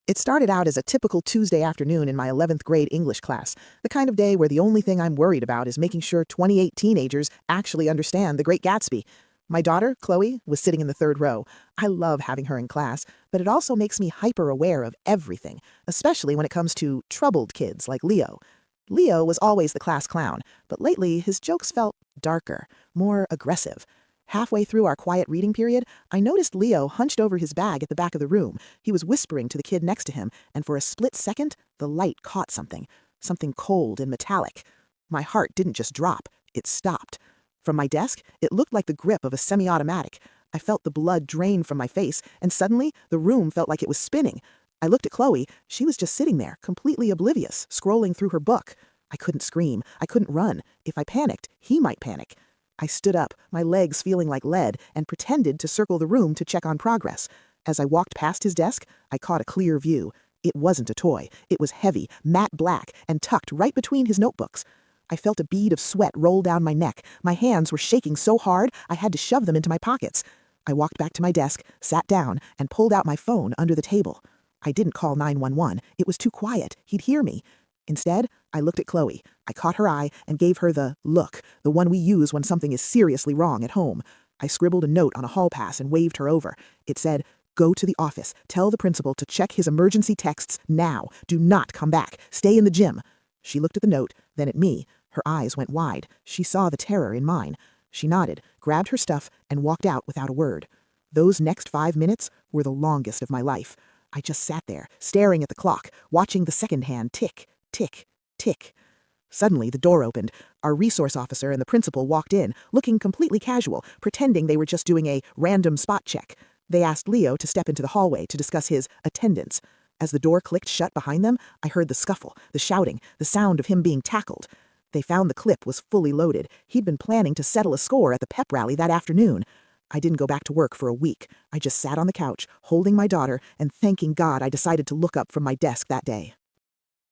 It started out as a typical Tuesday afternoon in my 11th grade English class, the kind of day where the only thing I'm worried about is making sure 28 teenagers actually understand The Great Gatsby. My daughter, Chloe, was sitting in the third row. I love having her in class, but it also makes me hyper aware of everything, especially when it comes to troubled kids like Leo. Leo was always the class clown, but lately his jokes felt darker, more aggressive. Halfway through our quiet reading period, I noticed Leo hunched over his bag at the back of the room. He was whispering to the kid next to him, and for a split second, the light caught something cold and metallic. My heart didn't just drop, it stopped. From my desk, it looked like the grip of a semi-automatic. I felt the blood drain from my face, and suddenly, the room felt like it was spinning. I looked at Chloe. She was just sitting there, completely oblivious, scrolling through her book. I couldn't scream. I couldn't run. If I panicked, he might panic. I stood up, my legs feeling like lead, and pretended to circle the room to check on progress. As I walked past his desk, I caught a clear view. It wasn't a toy. It was heavy, matte black, and tucked right between his notebooks. I felt a bead of sweat roll down my neck. My hands were shaking so hard I had to shove them into my pockets. I walked back to my desk, sat down, and pulled out my phone under the table. I didn't call 911. It was too quiet. He'd hear me. Instead, I looked at Chloe. I caught her eye and gave her the look, the one we use when something is seriously wrong at home. I scribbled a note on a hall pass and waved her over. It said, "Go to the office. Tell the principal to check his emergency texts now. Do not come back. Stay in the gym." She looked at the note, then at me. Her eyes went wide. She saw the terror in mine. She nodded, grabbed her stuff, and walked out without a word. Those next 5 minutes were the longest of my life. I just sat there, staring at the clock, watching the second hand tick, tick, tick. Suddenly, the door opened. Our resource officer and the principal walked in, looking completely casual, pretending they were just doing a random spot check. They asked Leo to step into the hallway to discuss his attendance. As the door clicked shut behind them, I heard the scuffle, the shouting, the sound of him being tackled. They found the clip was fully loaded. He'd been planning to settle a score at the pep rally that afternoon. I didn't go back to work for a week. I just sat on the couch, holding my daughter and thanking God I decided to look up from my desk that day.